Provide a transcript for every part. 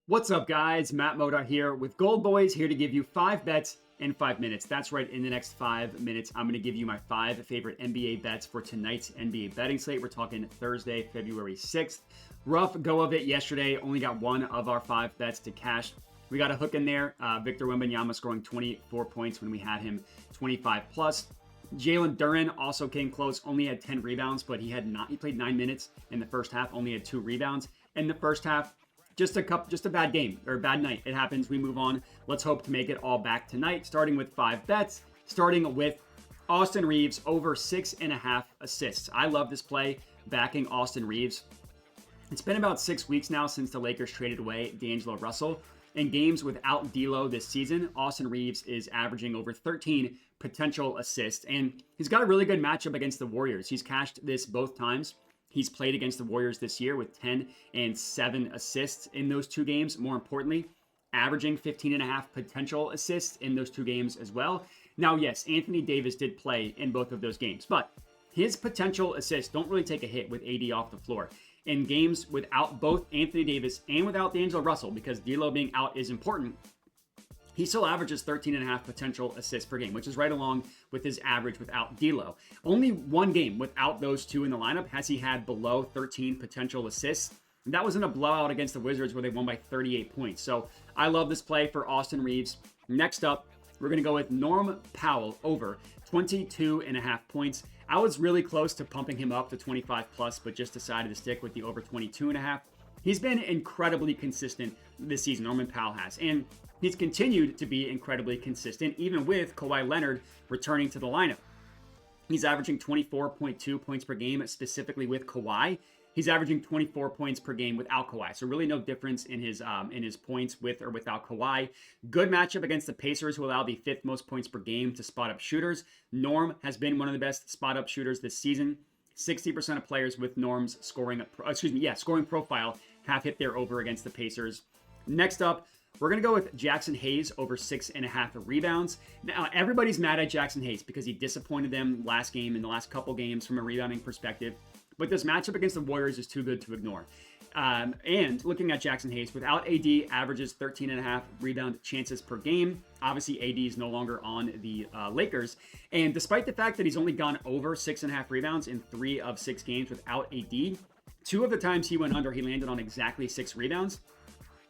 What's up, guys? Matt Moda here with GoldBoys, here to give you 5 bets in 5 minutes. That's right, in the next 5 minutes, I'm going to give you my 5 favorite NBA bets for tonight's NBA betting slate. We're talking Thursday, February 6th. Rough go of it yesterday. Only got one of our 5 bets to cash. We got a hook in there. Victor Wembanyama scoring 24 points when we had him 25 plus. Jalen Duren also came close, only had 10 rebounds, but he played 9 minutes in the first half, only had 2 rebounds in the first half. Just a bad game or a bad night. It happens. We move on. Let's hope to make it all back tonight, starting with 5 bets, starting with Austin Reeves over 6.5 assists. I love this play, backing Austin Reeves. It's been about 6 weeks now since the Lakers traded away D'Angelo Russell. In games without D'Lo this season, Austin Reeves is averaging over 13 potential assists, and he's got a really good matchup against the Warriors. He's cashed this both times. He's played against the Warriors this year with 10 and 7 assists in those 2 games. More importantly, averaging 15.5 potential assists in those 2 games as well. Now, yes, Anthony Davis did play in both of those games, but his potential assists don't really take a hit with AD off the floor. In games without both Anthony Davis and without D'Angelo Russell, because D'Lo being out is important, he still averages 13.5 potential assists per game, which is right along with his average without D'Lo. Only one game without those 2 in the lineup has he had below 13 potential assists. And that was in a blowout against the Wizards where they won by 38 points. So I love this play for Austin Reeves. Next up, we're going to go with Norm Powell over 22.5 points. I was really close to pumping him up to 25 plus, but just decided to stick with the over 22.5. He's been incredibly consistent this season, Norman Powell has. And he's continued to be incredibly consistent, even with Kawhi Leonard returning to the lineup. He's averaging 24.2 points per game, specifically with Kawhi. He's averaging 24 points per game without Kawhi. So really no difference in his points with or without Kawhi. Good matchup against the Pacers, who allow the 5th most points per game to spot up shooters. Norm has been one of the best spot up shooters this season. 60% of players with Norm's scoring profile have hit their over against the Pacers. Next up, we're going to go with Jackson Hayes over 6.5 rebounds. Now, everybody's mad at Jackson Hayes because he disappointed them last game and the last couple games from a rebounding perspective. But this matchup against the Warriors is too good to ignore. And looking at Jackson Hayes, without AD, averages 13.5 rebound chances per game. Obviously, AD is no longer on the Lakers. And despite the fact that he's only gone over 6.5 rebounds in 3 of 6 games without AD, 2 of the times he went under, he landed on exactly 6 rebounds.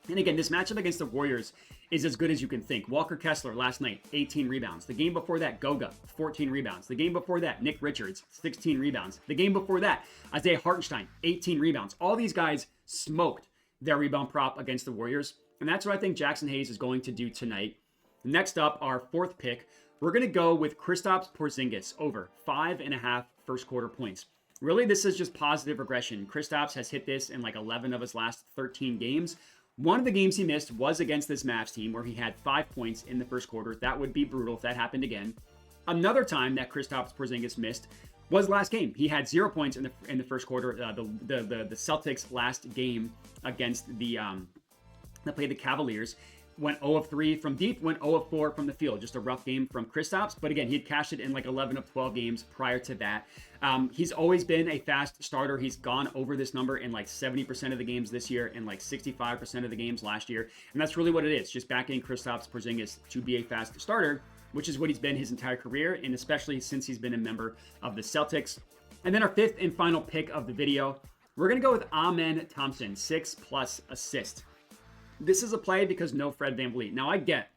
And again, this matchup against the Warriors is as good as you can think. Walker Kessler last night, 18 rebounds. The game before that, Goga, 14 rebounds. The game before that, Nick Richards, 16 rebounds. The game before that, Isaiah Hartenstein, 18 rebounds. All these guys smoked their rebound prop against the Warriors. And that's what I think Jackson Hayes is going to do tonight. Next up, our 4th pick, we're going to go with Kristaps Porzingis over 5.5 first quarter points. Really, this is just positive regression. Kristaps has hit this in like 11 of his last 13 games. One of the games he missed was against this Mavs team where he had 5 points in the first quarter. That would be brutal if that happened again. Another time that Kristaps Porzingis missed was last game. He had 0 points in the first quarter. The Celtics last game against that played the Cavaliers. Went 0 of 3 from deep, went 0 of 4 from the field. Just a rough game from Kristaps. But again, he had cashed it in like 11 of 12 games prior to that. He's always been a fast starter. He's gone over this number in like 70% of the games this year and like 65% of the games last year. And that's really what it is. Just backing Kristaps Porzingis to be a fast starter, which is what he's been his entire career, and especially since he's been a member of the Celtics. And then our 5th and final pick of the video, we're going to go with Amen Thompson, 6+ assists. This is a play because no Fred VanVleet. Now, I get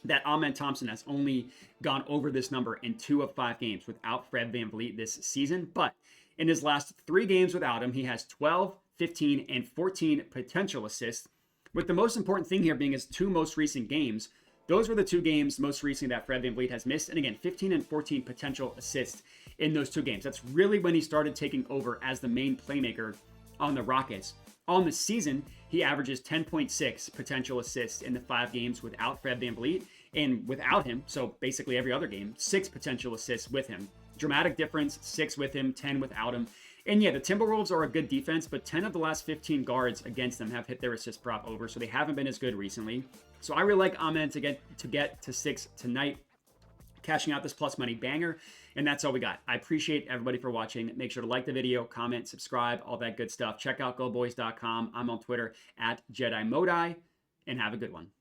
that Amen Thompson has only gone over this number in 2 of 5 games without Fred VanVleet this season, but in his last 3 games without him, he has 12, 15, and 14 potential assists, with the most important thing here being his 2 most recent games. Those were the 2 games most recently that Fred VanVleet has missed, and again, 15 and 14 potential assists in those 2 games. That's really when he started taking over as the main playmaker on the Rockets. On the season, he averages 10.6 potential assists in the 5 games without Fred VanVleet, and without him, so basically every other game, 6 potential assists with him. Dramatic difference, 6 with him, 10 without him. And yeah, the Timberwolves are a good defense, but 10 of the last 15 guards against them have hit their assist prop over, so they haven't been as good recently. So I really like Amen to get to 6 tonight. cashing out this plus money banger. And that's all we got. I appreciate everybody for watching. Make sure to like the video, comment, subscribe, all that good stuff. Check out GoldBoys.com. I'm on Twitter at JediModi, and have a good one.